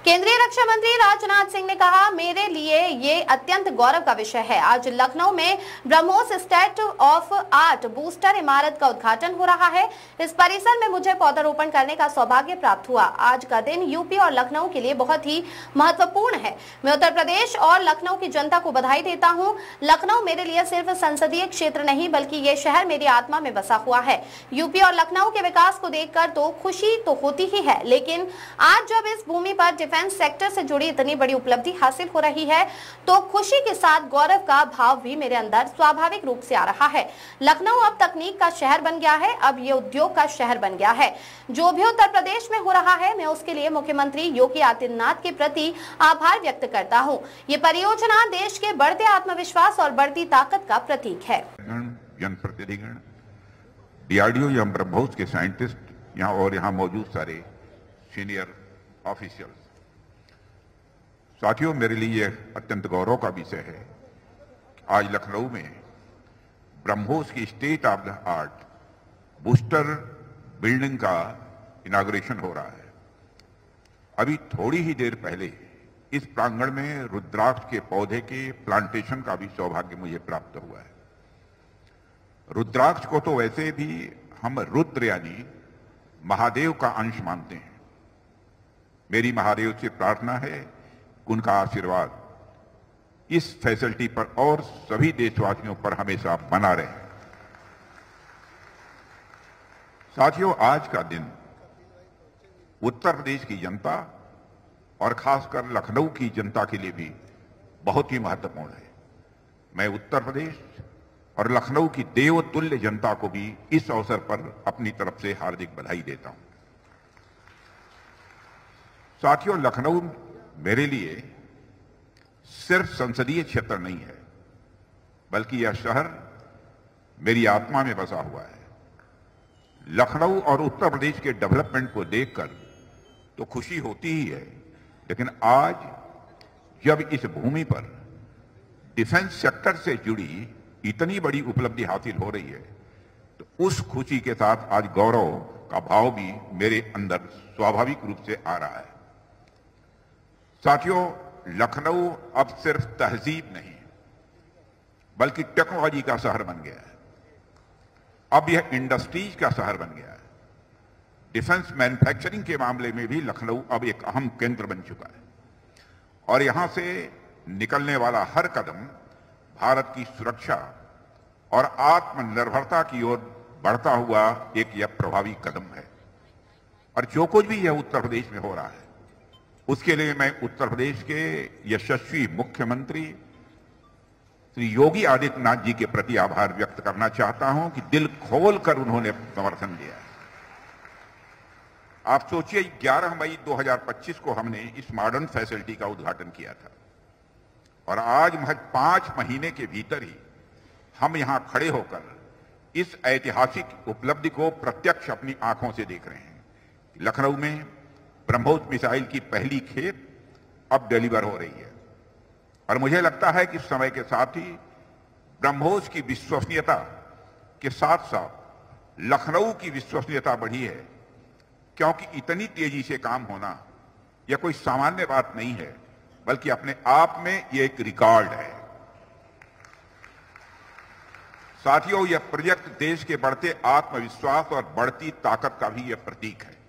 केंद्रीय रक्षा मंत्री राजनाथ सिंह ने कहा, मेरे लिए ये अत्यंत गौरव का विषय है। आज लखनऊ में BrahMos state of art booster इमारत का उद्घाटन हो रहा है। इस परिसर में मुझे पौधारोपण करने का सौभाग्य प्राप्त हुआ। आज का दिन यूपी और लखनऊ के लिए बहुत ही महत्वपूर्ण है। मैं उत्तर प्रदेश और लखनऊ की जनता को बधाई देता हूँ। लखनऊ मेरे लिए सिर्फ संसदीय क्षेत्र नहीं बल्कि ये शहर मेरी आत्मा में बसा हुआ है। यूपी और लखनऊ के विकास को देखकर तो खुशी तो होती ही है, लेकिन आज जब इस भूमि पर डिफेंस सेक्टर से जुड़ी इतनी बड़ी उपलब्धि हासिल हो रही है तो खुशी के साथ गौरव का भाव भी मेरे अंदर स्वाभाविक रूप से आ रहा है। लखनऊ अब तकनीक का शहर बन गया है, अब ये उद्योग का शहर बन गया है। जो भी उत्तर प्रदेश में हो रहा है, मैं उसके लिए मुख्यमंत्री योगी आदित्यनाथ के प्रति आभार व्यक्त करता हूँ। ये परियोजना देश के बढ़ते आत्मविश्वास और बढ़ती ताकत का प्रतीक है। जनप्रतिनिधिगण, डीआरडीओ या ब्रह्मोस के साइंटिस्ट यहाँ मौजूद सारे सीनियर ऑफिशियल्स, साथियों, मेरे लिए अत्यंत गौरव का विषय है। आज लखनऊ में ब्रह्मोस की state of the art booster building का इनाग्रेशन हो रहा है। अभी थोड़ी ही देर पहले इस प्रांगण में रुद्राक्ष के पौधे के प्लांटेशन का भी सौभाग्य मुझे प्राप्त हुआ है। रुद्राक्ष को तो वैसे भी हम रुद्र यानी महादेव का अंश मानते हैं। मेरी महादेव से प्रार्थना है कि उनका आशीर्वाद इस फैसिलिटी पर और सभी देशवासियों पर हमेशा बना रहे। साथियों, आज का दिन उत्तर प्रदेश की जनता और खासकर लखनऊ की जनता के लिए भी बहुत ही महत्वपूर्ण है। मैं उत्तर प्रदेश और लखनऊ की देवतुल्य जनता को भी इस अवसर पर अपनी तरफ से हार्दिक बधाई देता हूं। साथियों, लखनऊ मेरे लिए सिर्फ संसदीय क्षेत्र नहीं है, बल्कि यह शहर मेरी आत्मा में बसा हुआ है। लखनऊ और उत्तर प्रदेश के डेवलपमेंट को देखकर तो खुशी होती ही है, लेकिन आज जब इस भूमि पर डिफेंस सेक्टर से जुड़ी इतनी बड़ी उपलब्धि हासिल हो रही है तो उस खुशी के साथ आज गौरव का भाव भी मेरे अंदर स्वाभाविक रूप से आ रहा है। साथियों, लखनऊ अब सिर्फ तहजीब नहीं बल्कि टेक्नोलॉजी का शहर बन गया है। अब यह इंडस्ट्रीज का शहर बन गया है। डिफेंस मैन्युफैक्चरिंग के मामले में भी लखनऊ अब एक अहम केंद्र बन चुका है और यहां से निकलने वाला हर कदम भारत की सुरक्षा और आत्मनिर्भरता की ओर बढ़ता हुआ एक यह प्रभावी कदम है। और जो कुछ भी यह उत्तर प्रदेश में हो रहा है उसके लिए मैं उत्तर प्रदेश के यशस्वी मुख्यमंत्री श्री योगी आदित्यनाथ जी के प्रति आभार व्यक्त करना चाहता हूं कि दिल खोलकर उन्होंने समर्थन दिया है। आप सोचिए, 11 मई 2025 को हमने इस मॉडर्न फैसिलिटी का उद्घाटन किया था और आज महज 5 महीने के भीतर ही हम यहां खड़े होकर इस ऐतिहासिक उपलब्धि को प्रत्यक्ष अपनी आंखों से देख रहे हैं। लखनऊ में ब्रह्मोस मिसाइल की पहली खेप अब डिलीवर हो रही है और मुझे लगता है कि समय के साथ ही ब्रह्मोस की विश्वसनीयता के साथ साथ लखनऊ की विश्वसनीयता बढ़ी है, क्योंकि इतनी तेजी से काम होना यह कोई सामान्य बात नहीं है, बल्कि अपने आप में यह एक रिकॉर्ड है। साथियों, यह प्रोजेक्ट देश के बढ़ते आत्मविश्वास और बढ़ती ताकत का भी यह प्रतीक है।